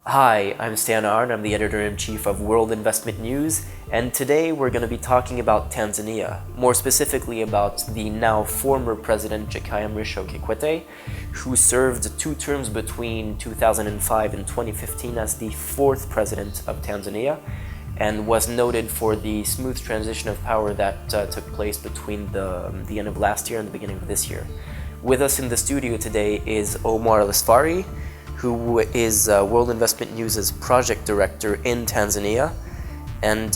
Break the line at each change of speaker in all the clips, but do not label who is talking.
Hi, I'm Aron. I'm the editor-in-chief of World Investment News, and today we're going to be talking about Tanzania, more specifically about the now former president Jakaya Kikwete, who served 2 terms between 2005 and 2015 as the fourth president of Tanzania, and was noted for the smooth transition of power that took place between the end of last year and the beginning of this year. With us in the studio today is Omar Asfari, who is World Investment News' project director in Tanzania. And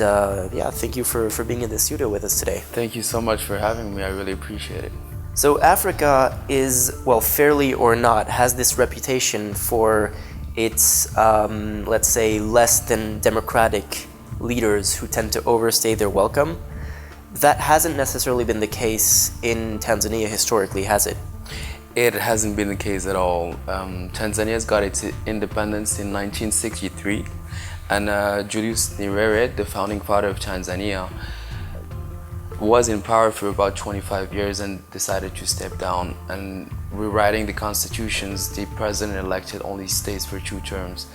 thank you for being in the studio with us today.
Thank you so much for having me. I really appreciate it.
So Africa is, well, fairly or not, has this reputation for its, let's say, less than democratic leaders who tend to overstay their welcome. That hasn't necessarily been the case in Tanzania historically, has it?
It hasn't been the case at all. Tanzania's got its independence in 1963, and Julius Nyerere, the founding father of Tanzania, was in power for about 25 years and decided to step down. And rewriting the constitutions, the president elected only stays for 2 terms.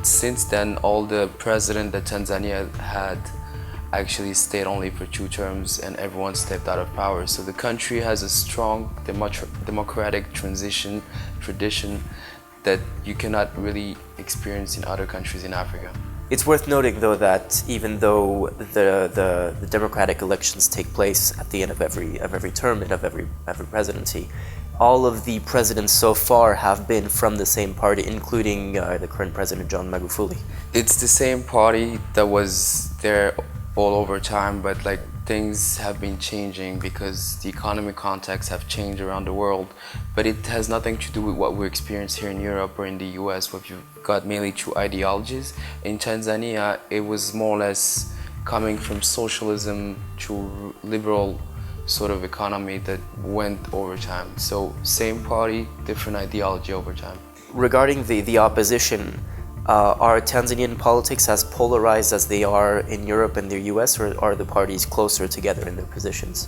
Since then, all the president that Tanzania had actually stayed only for 2 terms, and everyone stepped out of power. So the country has a strong democratic tradition that you cannot really experience in other countries in Africa.
It's worth noting, though, that even though the democratic elections take place at the end of every term and of every presidency, all of the presidents so far have been from the same party, including the current president, John Magufuli.
It's the same party that was there all over time, but things have been changing because the economic context have changed around the world. But it has nothing to do with what we experience here in Europe or in the US, where you've got mainly 2 ideologies. In Tanzania, it was more or less coming from socialism to liberal sort of economy that went over time. So same party, different ideology over time.
Regarding the opposition, are Tanzanian politics as polarized as they are in Europe and the US, or are the parties closer together in their positions?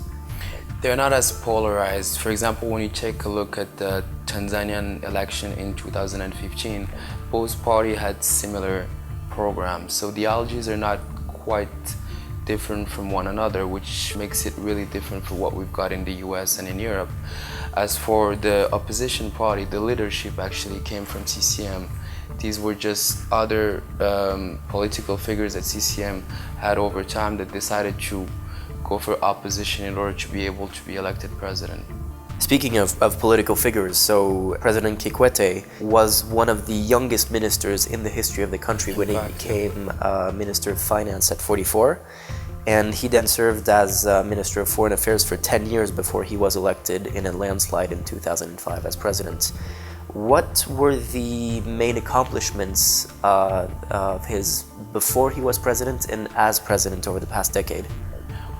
They're not as polarized. For example, when you take a look at the Tanzanian election in 2015, both parties had similar programs. So the ideologies are not quite different from one another, which makes it really different from what we've got in the US and in Europe. As for the opposition party, the leadership actually came from CCM. These were just other political figures that CCM had over time that decided to go for opposition in order to be able to be elected president.
Speaking of political figures, so President Kikwete was one of the youngest ministers in the history of the country when he became Minister of Finance at 44. And he then served as Minister of Foreign Affairs for 10 years before he was elected in a landslide in 2005 as president. What were the main accomplishments of his before he was president and as president over the past decade?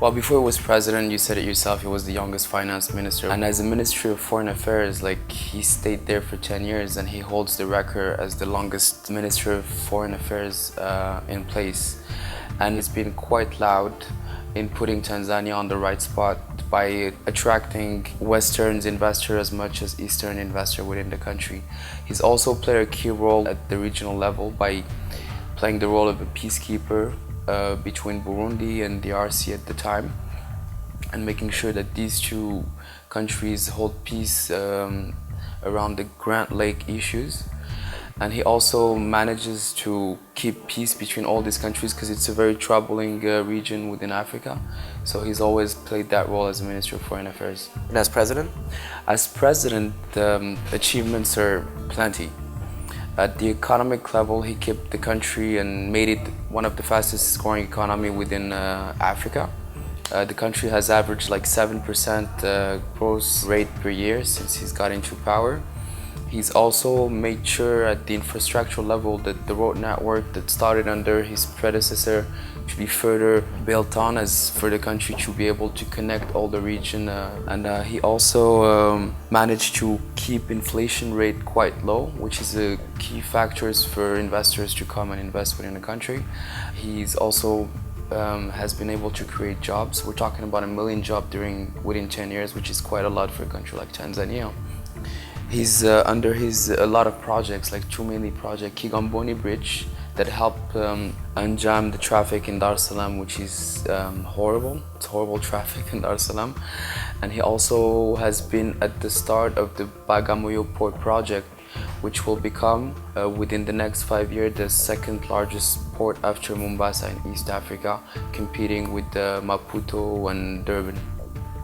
Well, before he was president, you said it yourself, he was the youngest finance minister. And as a Ministry of Foreign Affairs, he stayed there for 10 years and he holds the record as the longest Minister of Foreign Affairs in place. And he's been quite loud in putting Tanzania on the right spot by attracting Western investors as much as Eastern investors within the country. He's also played a key role at the regional level by playing the role of a peacekeeper between Burundi and the RC at the time, and making sure that these 2 countries hold peace around the Grand Lake issues. And he also manages to keep peace between all these countries because it's a very troubling region within Africa. So he's always played that role as a Minister of Foreign Affairs.
And as president?
As president, the achievements are plenty. At the economic level, he kept the country and made it one of the fastest growing economy within Africa. The country has averaged 7% growth rate per year since he's got into power. He's also made sure at the infrastructural level that the road network that started under his predecessor to be further built on as for the country to be able to connect all the region. And he also managed to keep inflation rate quite low, which is a key factors for investors to come and invest within the country. He's also has been able to create jobs. We're talking about 1 million jobs within 10 years, which is quite a lot for a country like Tanzania. He's under his a lot of projects, like two mainly projects, Kigamboni Bridge, that help unjam the traffic in Dar es Salaam, which is horrible. It's horrible traffic in Dar es Salaam. And he also has been at the start of the Bagamoyo Port project, which will become, within the next 5 years, the second largest port after Mombasa in East Africa, competing with Maputo and Durban.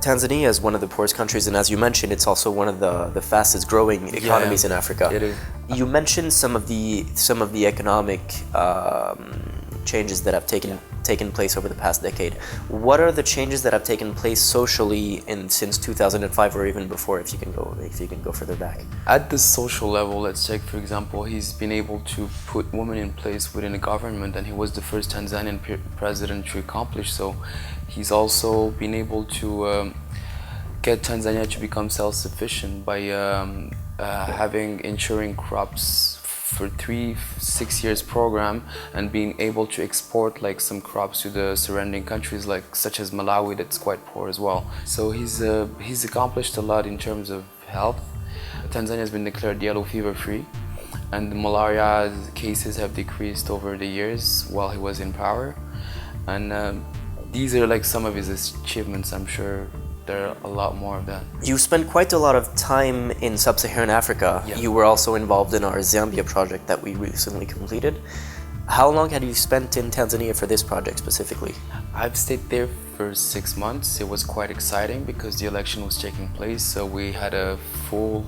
Tanzania is one of the poorest countries, and as you mentioned, it's also one of the fastest growing economies in Africa.
It is.
You mentioned some of the economic changes that have taken place over the past decade. What are the changes that have taken place socially since 2005 or even before, if you can go further back?
At the social level, let's take for example, he's been able to put women in place within the government, and he was the first Tanzanian president to accomplish so. He's also been able to get Tanzania to become self-sufficient by ensuring crops for 6 years program, and being able to export like some crops to the surrounding countries, like such as Malawi, that's quite poor as well. So he's accomplished a lot in terms of health. Tanzania has been declared yellow fever free, and the malaria cases have decreased over the years while he was in power. And these are like some of his achievements. I'm sure there are a lot more of that.
You spent quite a lot of time in sub-Saharan Africa.
Yeah.
You were also involved in our Zambia project that we recently completed. How long had you spent in Tanzania for this project specifically?
I've stayed there for 6 months. It was quite exciting because the election was taking place, so we had a full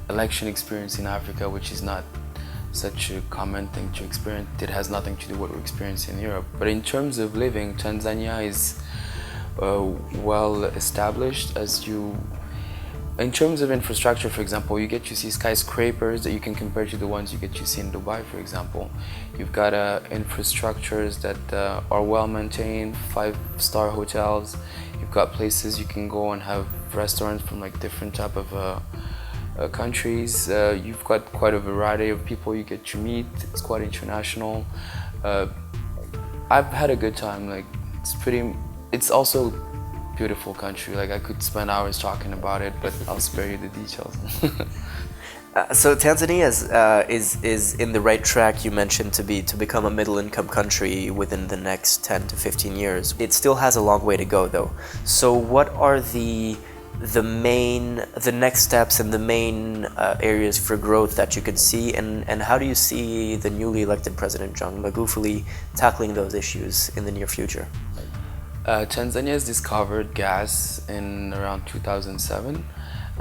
election experience in Africa, which is not such a common thing to experience. It has nothing to do with what we experience in Europe. But in terms of living, Tanzania is well established. In terms of infrastructure, for example, you get to see skyscrapers that you can compare to the ones you get to see in Dubai, for example. You've got infrastructures that are well maintained, 5-star hotels. You've got places you can go and have restaurants from like different type of countries. You've got quite a variety of people you get to meet. It's quite international. I've had a good time. Like it's also a beautiful country. Like I could spend hours talking about it, but I'll spare you the details.
So Tanzania is in the right track. You mentioned to become a middle-income country within the next 10 to 15 years. It still has a long way to go, though. So what are the next steps and the main areas for growth that you could see, and how do you see the newly elected President John Magufuli tackling those issues in the near future?
Tanzania has discovered gas in around 2007,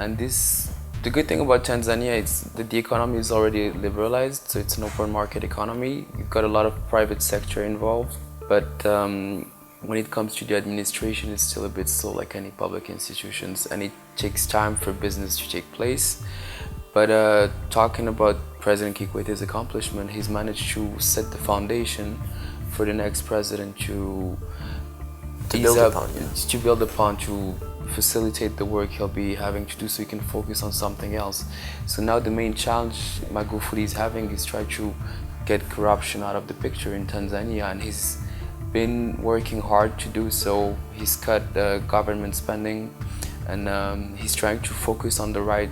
and the good thing about Tanzania is that the economy is already liberalized, so it's an open market economy. You've got a lot of private sector involved, but when it comes to the administration, it's still a bit slow, like any public institutions, and it takes time for business to take place. But talking about President Kikwete's accomplishment, he's managed to set the foundation for the next president to build upon, to facilitate the work he'll be having to do, so he can focus on something else. So now the main challenge Magufuli is having is try to get corruption out of the picture in Tanzania, and he's been working hard to do so. He's cut government spending, and he's trying to focus on the right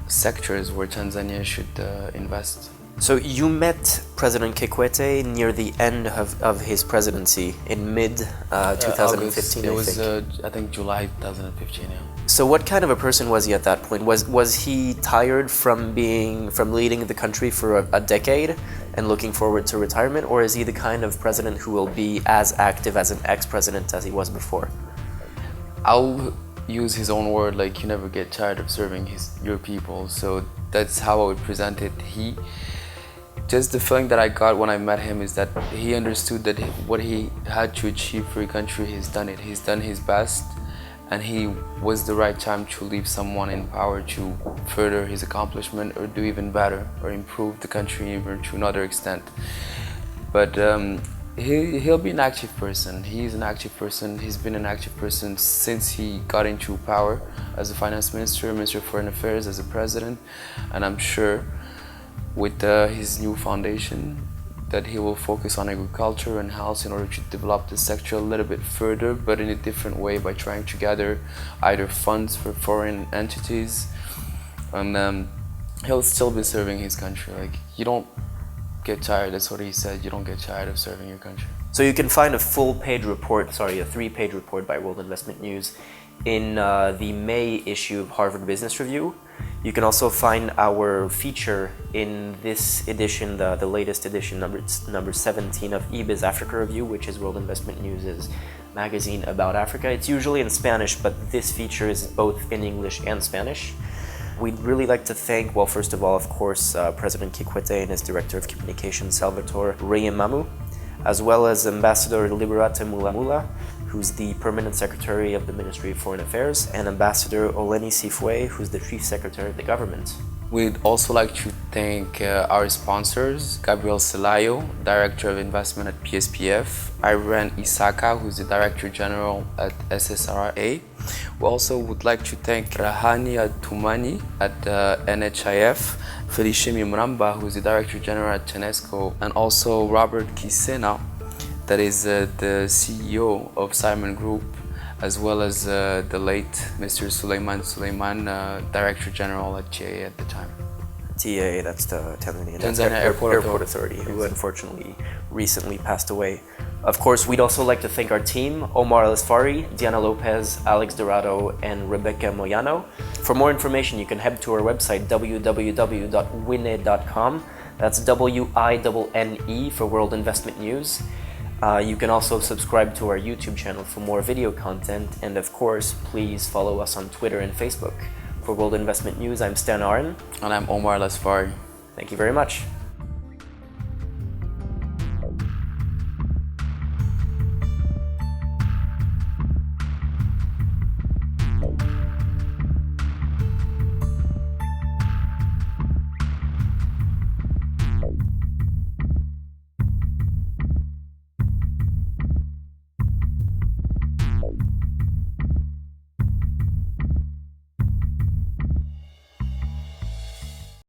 sectors where Tanzania should invest.
So you met President Kikwete near the end of his presidency in mid 2015.
It was I think July 2015. Yeah.
So what kind of a person was he at that point? Was he tired from leading the country for a decade and looking forward to retirement, or is he the kind of president who will be as active as an ex-president as he was before?
I'll use his own word, like you never get tired of serving your people. So that's how I would present it. Just the feeling that I got when I met him is that he understood that what he had to achieve for a country, he's done it. He's done his best, and he was the right time to leave someone in power to further his accomplishment or do even better or improve the country even to another extent. But he'll be an active person. He's an active person. He's been an active person since he got into power as a finance minister, Minister of Foreign Affairs, as a president, and I'm sure with his new foundation that he will focus on agriculture and health in order to develop the sector a little bit further, but in a different way, by trying to gather either funds for foreign entities and he'll still be serving his country. Like, you don't get tired. That's what he said. You don't get tired of serving your country.
So you can find a full-page report, a 3-page report by World Investment News in the May issue of Harvard Business Review. You can also find our feature in this edition, the latest edition, number 17 of eBiz Africa Review, which is World Investment News' magazine about Africa. It's usually in Spanish, but this feature is both in English and Spanish. We'd really like to thank, well, first of all, of course, President Kikwete and his Director of Communications, Salvatore Reyemamu, as well as Ambassador Liberate Mulamula, who's the Permanent Secretary of the Ministry of Foreign Affairs, and Ambassador Oleni Sifwe, who's the Chief Secretary of the government.
We'd also like to thank our sponsors, Gabriel Celayo, Director of Investment at PSPF, Aron Isaka, who's the Director General at SSRA. We also would like to thank Rahani Atumani at NHIF, Felishemi Mramba, who's the Director General at TANESCO, and also Robert Kisena, that is the CEO of Simon Group, as well as the late Mr. Suleiman, Director General at TAA at the time.
TAA, that's the
Tanzania
Airport Authority, who unfortunately recently passed away. Of course, we'd also like to thank our team, Omar Asfari, Diana Lopez, Alex Dorado, and Rebecca Moyano. For more information, you can head to our website, www.wine.com. That's WINNE for World Investment News. You can also subscribe to our YouTube channel for more video content, and of course, please follow us on Twitter and Facebook. For World Investment News, I'm Stan Aron.
And I'm Omar Asfari.
Thank you very much.